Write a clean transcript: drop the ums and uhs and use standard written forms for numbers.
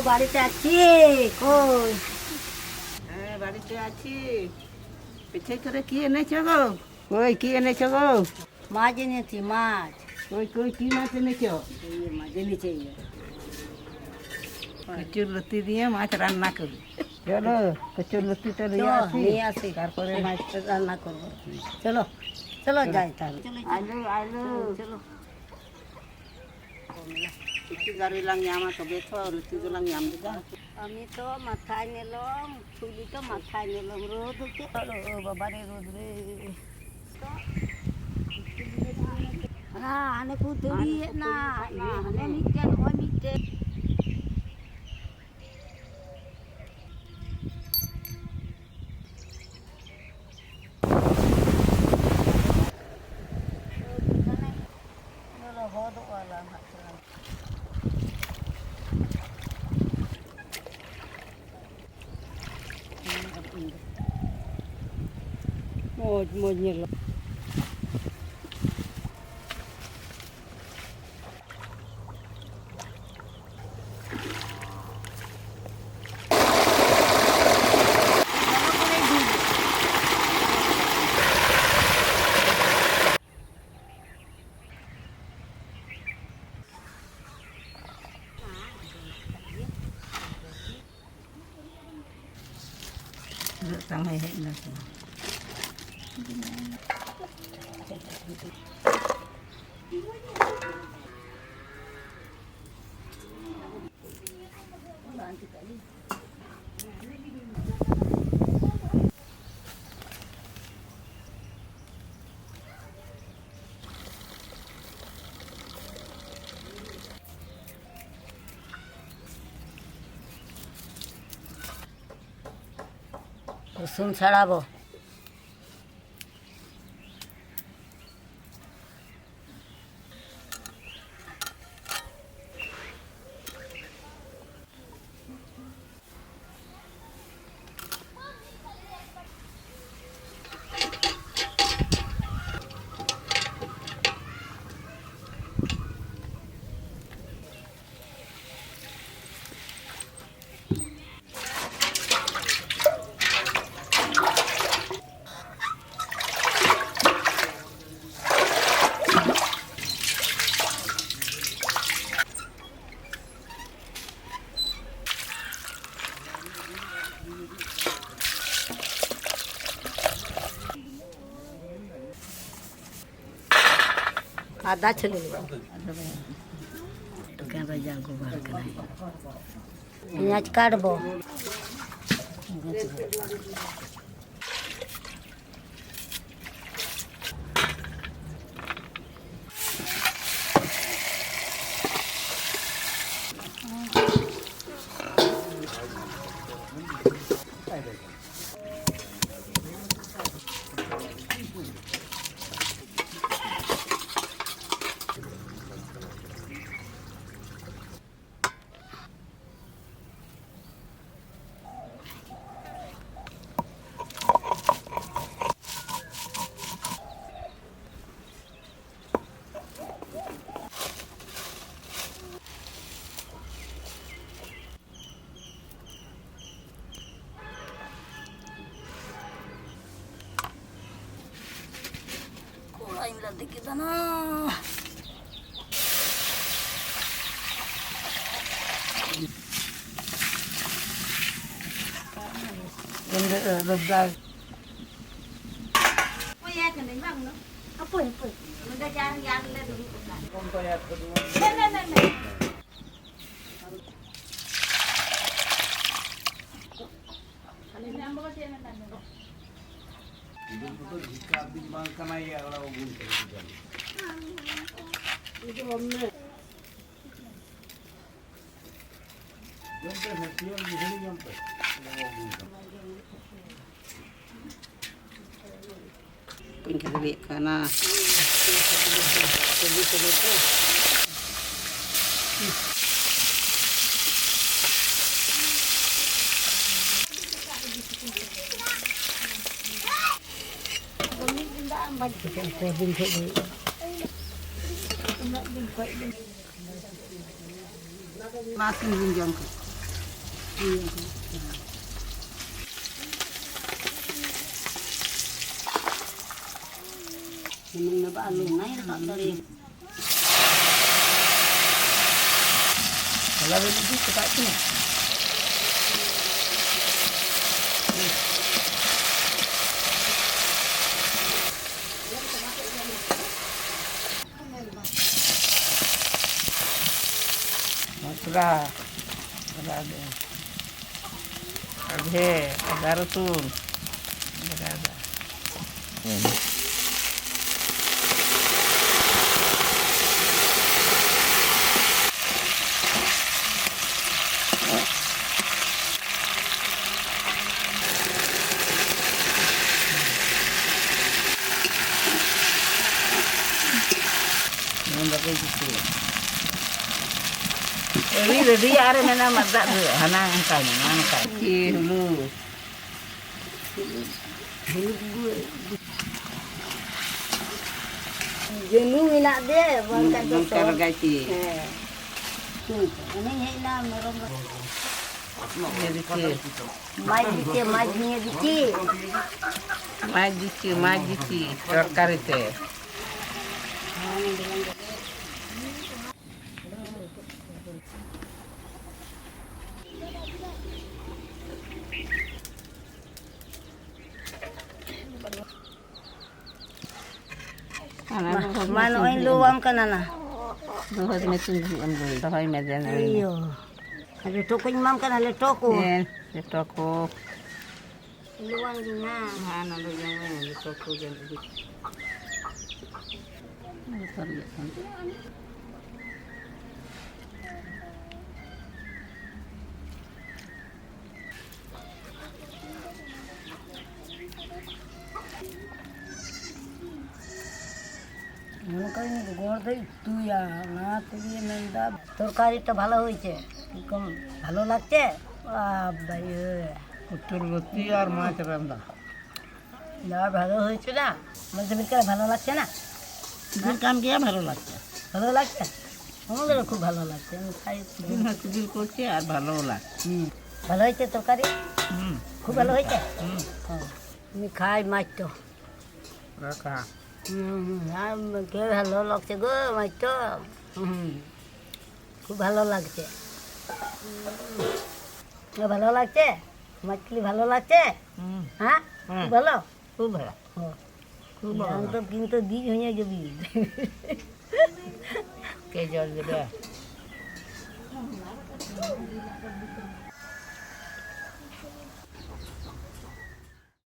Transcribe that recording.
বাড়িতে আছি। কই? হ্যাঁ বাড়িতে আছি। পিঠে করে কি এনেছো গো? কই কি এনেছো গো? মাছ এনেছি, মাছ। কই কই কি মাছ এনেছো? এই যে মাছ এনেছে, এই যে। কচুর লতি দিয়ে মাছ রান্না করবে। চলো কচুর লতি তো চলো, আসি নিয়ে আসি, তারপরে মাছ রান্না করবো। চলো চলো যাই তাহলে। আলু আলু চলো। Itu dari lang yama to beto luti to lang yam juga. আমি তো মাথায় নিলাম, ছুলি তো মাথায় নিলাম, রোদ হচ্ছে। বাবারে রোদ রে। আনে কুতুরি না না আনে মিটে নয় মিটে। Moj moj nyelo. Sampai hendak. রসুন ছাড়াবো। আদা ছেলে পেঁয়াজ কাটবো। দেখি না Lebih apa apa udah jangan dulu. kompayat kedua. Itu jika dimakan aja kalau buntu. Itu omne. Jompe festival di sini jompe. Pinggir balik kana. Makin jinjang ke. Ini alu naik tak dari. Kalau begitu cepat ni. Sudah, sudah ada. Ada racun. Ada. Pakai gitu. Ready are mana mata tu, hanang kan, dulu. Jenuh nak dia, bukan Bongkar gaji. Ini hina merong. Jadi majiki, terkar itu. Mana orang luang kan anak? Nuhut mesin ambil, tohoi medan. Iyo, ada toko imam kan ada toko. Di toko. Luang dina. Mana lu yang mana di toko jadi. তরকারিটা ভালো হয়েছে, এরকম ভালো লাগছে। উত্তর লতি আর মাছ রান্না। না ভালো হয়েছে না, মাঝে বিকেলে ভালো লাগছে না? দিন কাম গিয়ে ভালো লাগছে। ভালো লাগছে, আমাদেরও খুব ভালো লাগছে। আমি খাই, দিন হাতে দিল করছে আর ভালোও লাগছে। ভালো হয়েছে তরকারি, খুব ভালো হয়েছে। আমি খাই মাছ তো রাখা। কে ভালো লাগছে গো মাছ তো, খুব ভালো লাগছে। ভালো লাগছে মাছগুলি, ভালো লাগছে। হ্যাঁ খুব ভালো, খুব ভালো। খুব ভালো তো কিন্তু বীজ হয়ে যাবি। কে জল দেবে?